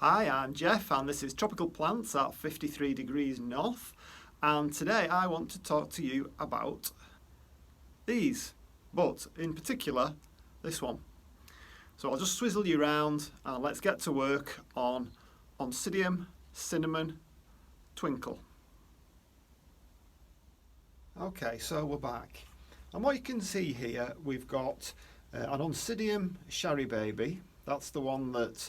Hi, I'm Jeff and this is Tropical Plants at 53 degrees north, and today I want to talk to you about these, but in particular this one. So I'll just swizzle you around and let's get to work on Oncidium Cinnamon Twinkle. Okay, so we're back, and what you can see here, we've got an Oncidium Sharry baby. That's the one that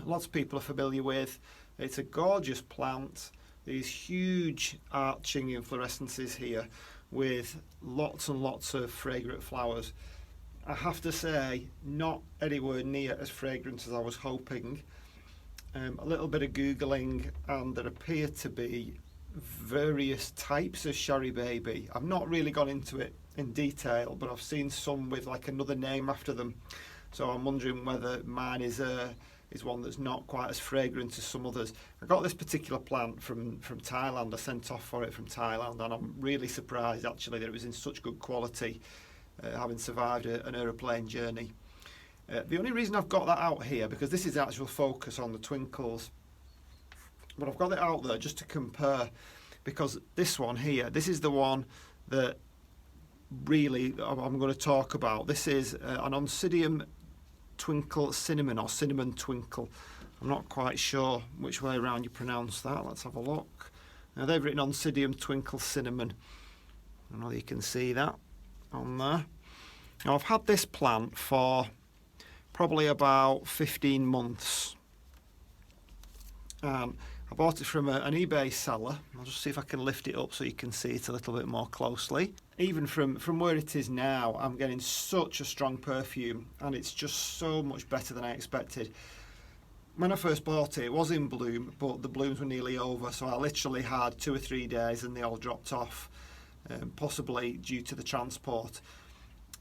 lots of people are familiar with. It's a gorgeous plant, these huge arching inflorescences here with lots and lots of fragrant flowers. I have to say, not anywhere near as fragrant as I was hoping. A little bit of Googling and there appear to be various types of Sharry baby. I've not really gone into it in detail, but I've seen some with like another name after them. So I'm wondering whether mine is one that's not quite as fragrant as some others. I got this particular plant from Thailand. I sent off for it from Thailand, and I'm really surprised actually that it was in such good quality, having survived an aeroplane journey. The only reason I've got that out here, because this is the actual focus on the twinkles, but I've got it out there just to compare, because this one here, this is the one that really I'm going to talk about. This is an Oncidium Twinkle Cinnamon, or Cinnamon Twinkle. I'm not quite sure which way around you pronounce that. Let's have a look. Now they've written Oncidium Twinkle Cinnamon. I know you can see that on there. Now I've had this plant for probably about 15 months. I bought it from an eBay seller. I'll just see if I can lift it up so you can see it a little bit more closely. Even from where it is now, I'm getting such a strong perfume, and it's just so much better than I expected. When I first bought it, it was in bloom, but the blooms were nearly over, so I literally had 2 or 3 days and they all dropped off, possibly due to the transport.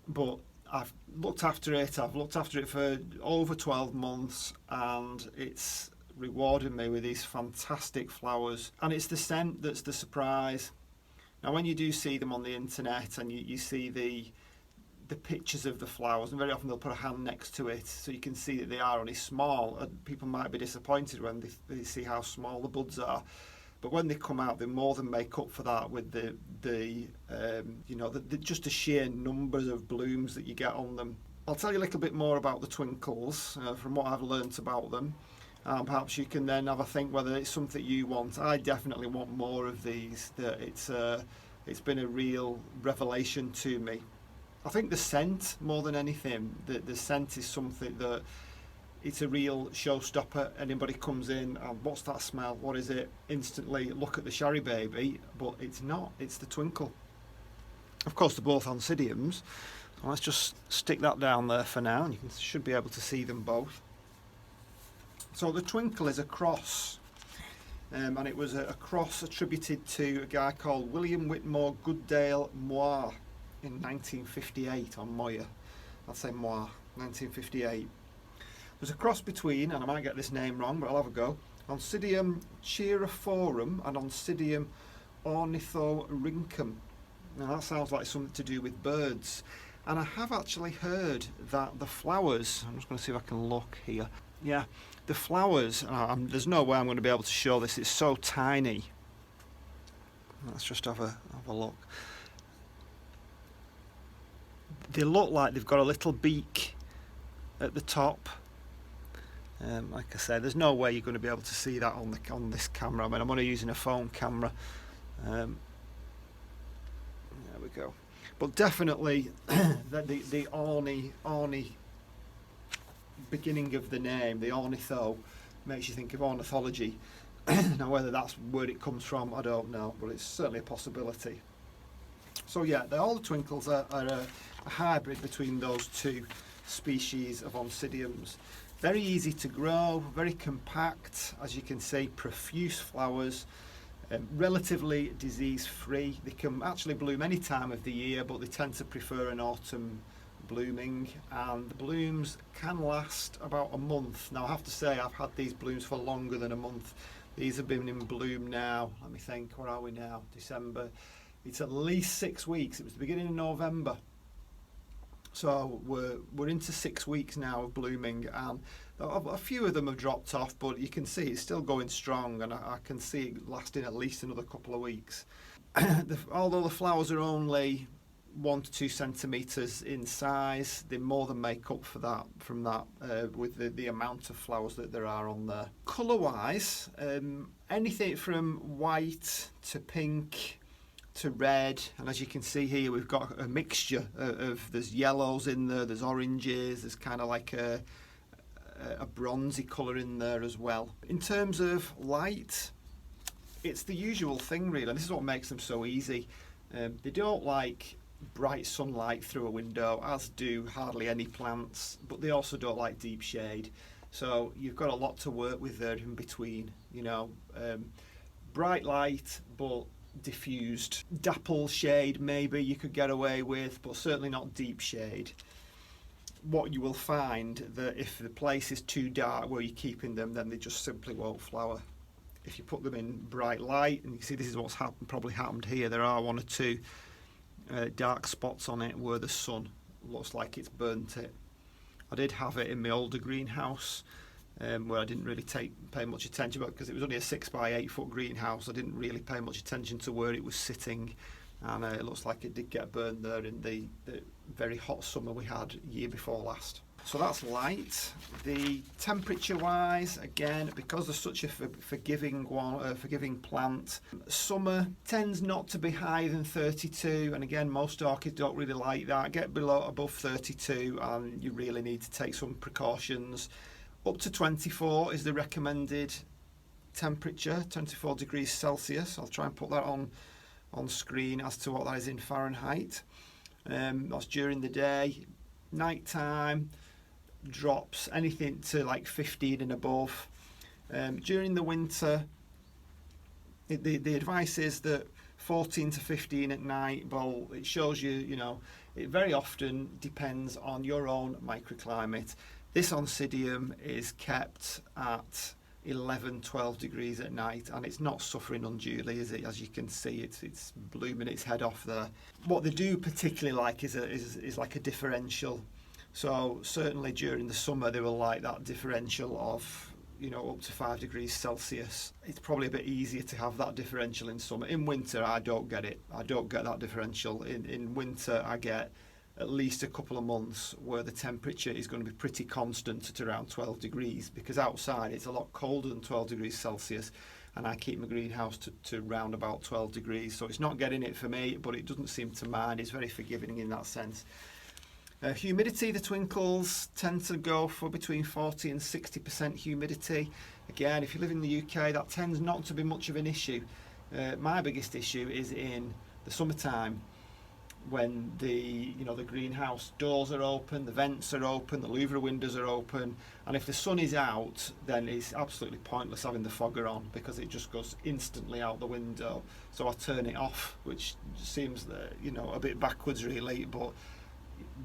But I've looked after it for over 12 months, and it's rewarding me with these fantastic flowers, and it's the scent that's the surprise. Now when you do see them on the internet and you see the pictures of the flowers, and very often they'll put a hand next to it so you can see that they are only small, and people might be disappointed when they see how small the buds are, but when they come out they more than make up for that with just the sheer numbers of blooms that you get on them. I'll tell you a little bit more about the twinkles from what I've learnt about them. Perhaps you can then have a think whether it's something you want. I definitely want more of these. It's been a real revelation to me. I think the scent, more than anything, the scent is something that it's a real showstopper. Anybody comes in and what's that smell? What is it? Instantly look at the Sharry baby, but it's not. It's the twinkle. Of course, they're both Oncidiums. So let's just stick that down there for now, and you should be able to see them both. So the twinkle is a cross, and it was a cross attributed to a guy called William Whitmore Goodale Moir in 1958 on Moya. I'll say Moir, 1958. There's a cross between, and I might get this name wrong, but I'll have a go, Oncidium cheiriforum and Oncidium ornithorhynchum. Now that sounds like something to do with birds, and I have actually heard that the flowers, I'm just going to see if I can look here. Yeah, the flowers, there's no way I'm going to be able to show this, it's so tiny. Let's just have a look. They look like they've got a little beak at the top. Like I said, there's no way you're going to be able to see that on this camera. I mean, I'm only using a phone camera. There we go. But definitely the orny beginning of the name, the ornitho, makes you think of ornithology. Now whether that's where it comes from, I don't know, but it's certainly a possibility. So yeah, all the twinkles are a hybrid between those two species of Oncidiums. Very easy to grow, very compact, as you can see, profuse flowers, relatively disease free. They can actually bloom any time of the year, but they tend to prefer an autumn blooming, and the blooms can last about a month. Now I have to say, I've had these blooms for longer than a month. These have been in bloom now, let me think, where are we now? December. It's at least 6 weeks. It was the beginning of November. So we're into 6 weeks now of blooming, and a few of them have dropped off, but you can see it's still going strong, and I can see it lasting at least another couple of weeks. Although the flowers are only 1 to 2 centimetres in size, they more than make up for that with the amount of flowers that there are on there. Colour wise, anything from white to pink to red, and as you can see here we've got a mixture of there's yellows in there, there's oranges, there's kind of like a bronzy colour in there as well. In terms of light, it's the usual thing really, and this is what makes them so easy. They don't like bright sunlight through a window, as do hardly any plants, but they also don't like deep shade, so you've got a lot to work with there in between, you know. Bright light but diffused. Dapple shade maybe you could get away with, but certainly not deep shade. What you will find that if the place is too dark where you're keeping them, then they just simply won't flower. If you put them in bright light, and you see this is what's probably happened here, there are 1 or 2 dark spots on it where the sun looks like it's burnt it. I did have it in my older greenhouse where I didn't really pay much attention, because it was only a 6 by 8 foot greenhouse. I didn't really pay much attention to where it was sitting, and it looks like it did get burned there in the very hot summer we had year before last. So that's light. The temperature wise, again, because they're such a forgiving plant, summer tends not to be higher than 32, and again most orchids don't really like that. Get above 32 and you really need to take some precautions. Up to 24 is the recommended temperature, 24 degrees Celsius. I'll try and put that on screen as to what that is in Fahrenheit. That's during the day. Night time drops anything to like 15 and above. During the winter, the advice is that 14 to 15 at night. Well, it shows you, you know, it very often depends on your own microclimate. This Oncidium is kept at 11-12 degrees at night, and it's not suffering unduly, is it? As you can see, it's blooming its head off there. What they do particularly like is like a differential. So certainly during the summer they will like that differential of, you know, up to 5 degrees Celsius. It's probably a bit easier to have that differential in summer. In winter I don't get it. I don't get that differential. In winter I get at least a couple of months where the temperature is going to be pretty constant at around 12 degrees, because outside it's a lot colder than 12 degrees Celsius, and I keep my greenhouse to round about 12 degrees, so it's not getting it for me, but it doesn't seem to mind. It's very forgiving in that sense. Humidity, the twinkles tend to go for between 40 and 60% humidity. Again, if you live in the UK, that tends not to be much of an issue. My biggest issue is in the summertime, when the greenhouse doors are open, the vents are open, the louvre windows are open, and if the sun is out, then it's absolutely pointless having the fogger on, because it just goes instantly out the window. So I turn it off, which seems a bit backwards really, but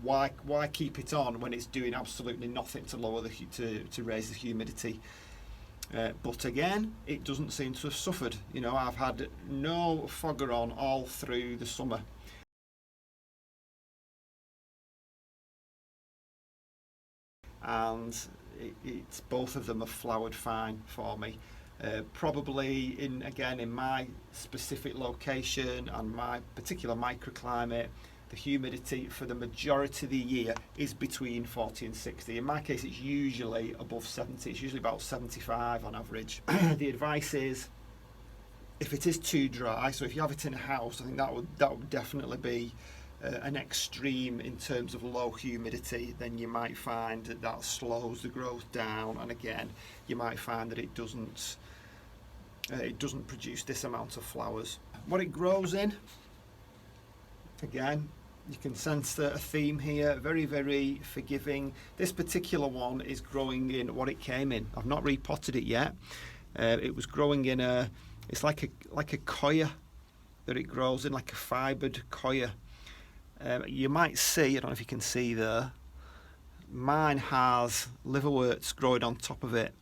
why keep it on when it's doing absolutely nothing to lower to raise the humidity? But again, it doesn't seem to have suffered. You know, I've had no fogger on all through the summer. And it's both of them have flowered fine for me. Probably in my specific location and my particular microclimate, the humidity for the majority of the year is between 40 and 60. In my case, it's usually above 70. It's usually about 75 on average. The advice is, if it is too dry, so if you have it in a house, I think that would definitely be an extreme in terms of low humidity. Then you might find that slows the growth down, and again you might find that it doesn't produce this amount of flowers. What it grows in, again, you can sense a theme here. Very, very forgiving. This particular one is growing in what it came in. I've not repotted it yet. It was growing in it's like a coir that it grows in, like a fibred coir. You might see, I don't know if you can see there, mine has liverworts growing on top of it,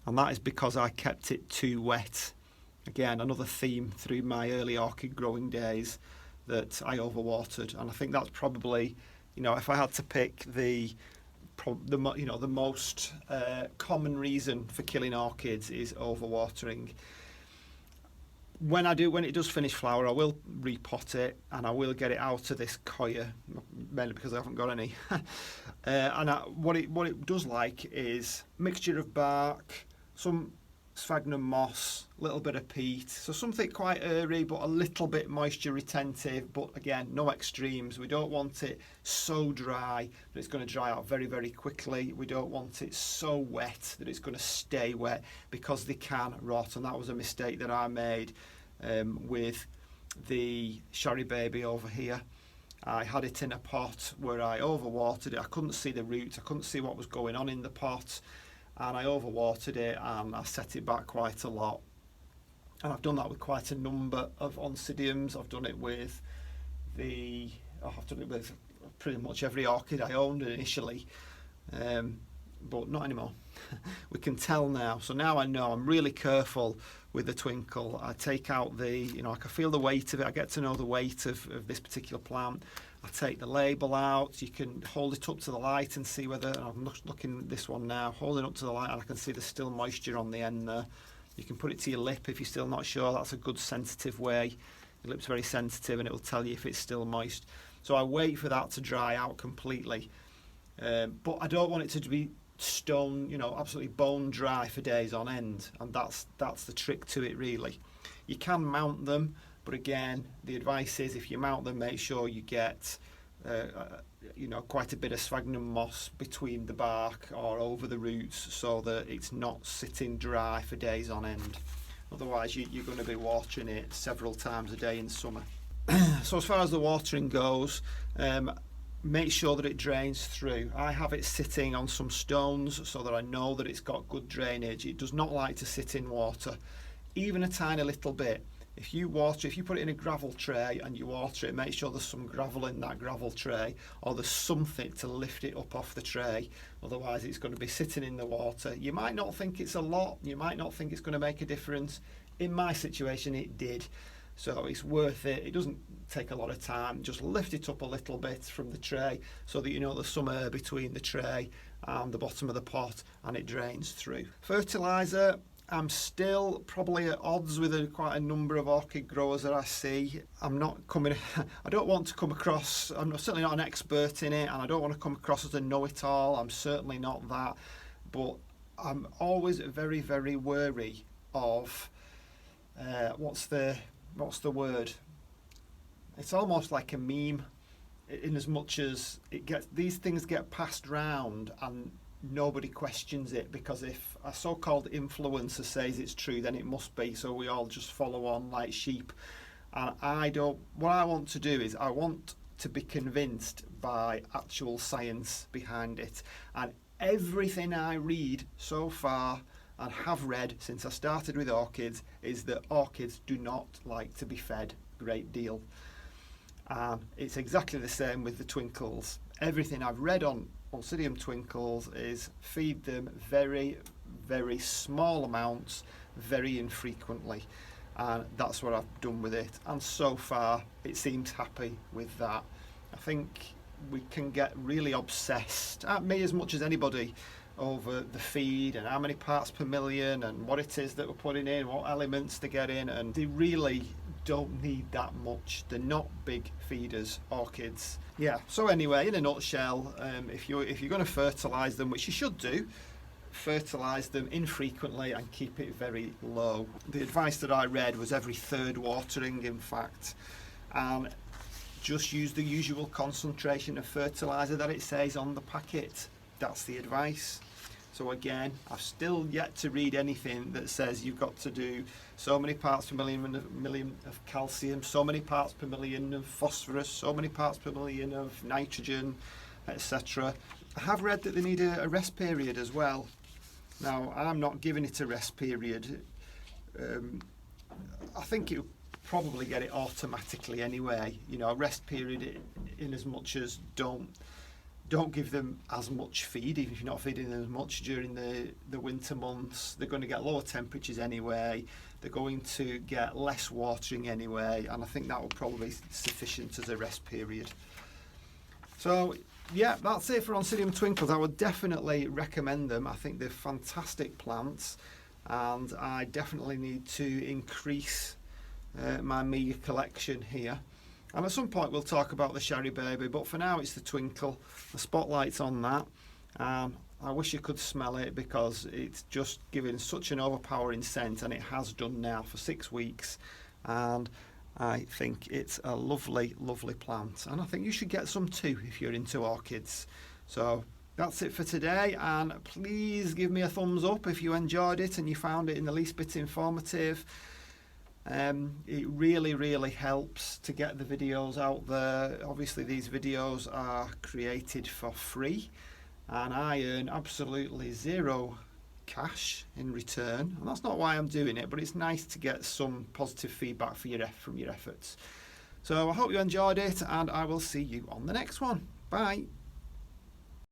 and that is because I kept it too wet. Again, another theme through my early orchid growing days, that I overwatered, and I think that's probably You know, if I had to pick the most common reason for killing orchids is overwatering. When it does finish flower, I will repot it and I will get it out of this coir, mainly because I haven't got any. What it does like is mixture of bark, some sphagnum moss, a little bit of peat, so something quite airy but a little bit moisture retentive, but again, no extremes. We don't want it so dry that it's going to dry out very, very quickly. We don't want it so wet that it's going to stay wet, because they can rot, and that was a mistake that I made with the Sharry baby over here. I had it in a pot where I overwatered it. I couldn't see the roots, I couldn't see what was going on in the pot, and I overwatered it and I set it back quite a lot. And I've done that with quite a number of Oncidiums. I've done it with pretty much every orchid I owned initially, but not anymore. We can tell now. So now I know. I'm really careful with the Twinkle. I take out I can feel the weight of it. I get to know the weight of this particular plant. I take the label out. You can hold it up to the light and see whether, I'm looking at this one now, holding up to the light, and I can see there's still moisture on the end there. You can put it to your lip if you're still not sure. That's a good sensitive way. Your lip's very sensitive and it will tell you if it's still moist. So I wait for that to dry out completely. But I don't want it to be stone, absolutely bone dry for days on end, and that's the trick to it, really. You can mount them, but again, the advice is if you mount them, make sure you get quite a bit of sphagnum moss between the bark or over the roots, so that it's not sitting dry for days on end. Otherwise you're going to be watering it several times a day in summer. So as far as the watering goes, make sure that it drains through. I have it sitting on some stones so that I know that it's got good drainage. It does not like to sit in water, even a tiny little bit. If you put it in a gravel tray and you water it, make sure there's some gravel in that gravel tray, or there's something to lift it up off the tray. Otherwise it's going to be sitting in the water. You might not think it's a lot, you might not think it's going to make a difference. In my situation it did. So it's worth it. It doesn't take a lot of time. Just lift it up a little bit from the tray so that there's some air between the tray and the bottom of the pot, and it drains through. Fertiliser, I'm still probably at odds with quite a number of orchid growers that I see. I don't want to come across, certainly not an expert in it, and I don't want to come across as a know-it-all. I'm certainly not that, but I'm always very, very wary of what's the word? It's almost like a meme, in as much as these things get passed round and nobody questions it, because if a so-called influencer says it's true, then it must be, so we all just follow on like sheep. And what I want to do is I want to be convinced by actual science behind it, and everything I read so far and have read since I started with orchids is that orchids do not like to be fed a great deal. It's exactly the same with the twinkles. Everything I've read on Oncidium twinkles is feed them very, very small amounts, very infrequently, and that's what I've done with it, and so far it seems happy with that. I think we can get really obsessed, me as much as anybody, over the feed and how many parts per million and what it is that we're putting in, what elements to get in, and they really don't need that much. They're not big feeders, orchids. Yeah, so anyway, in a nutshell, if you're going to fertilise them, which you should do, fertilise them infrequently and keep it very low. The advice that I read was every third watering, in fact, and just use the usual concentration of fertiliser that it says on the packet. That's the advice. So again, I've still yet to read anything that says you've got to do so many parts per million of calcium, so many parts per million of phosphorus, so many parts per million of nitrogen, etc. I have read that they need a rest period as well. Now, I'm not giving it a rest period. I think it would probably get it automatically anyway. A rest period in as much as don't give them as much feed, even if you're not feeding them as much during the winter months. They're going to get lower temperatures anyway. They're going to get less watering anyway, and I think that will probably be sufficient as a rest period. So yeah, that's it for Oncidium Twinkles. I would definitely recommend them. I think they're fantastic plants, and I definitely need to increase my media collection here. And at some point we'll talk about the Sharry Baby, but for now it's the Twinkle. The spotlight's on that. I wish you could smell it because it's just giving such an overpowering scent, and it has done now for 6 weeks. And I think it's a lovely, lovely plant, and I think you should get some too if you're into orchids. So that's it for today, and please give me a thumbs up if you enjoyed it and you found it in the least bit informative. It really helps to get the videos out there. Obviously these videos are created for free, and I earn absolutely zero cash in return, and that's not why I'm doing it, but it's nice to get some positive feedback from your efforts. So I hope you enjoyed it, and I will see you on the next one. Bye.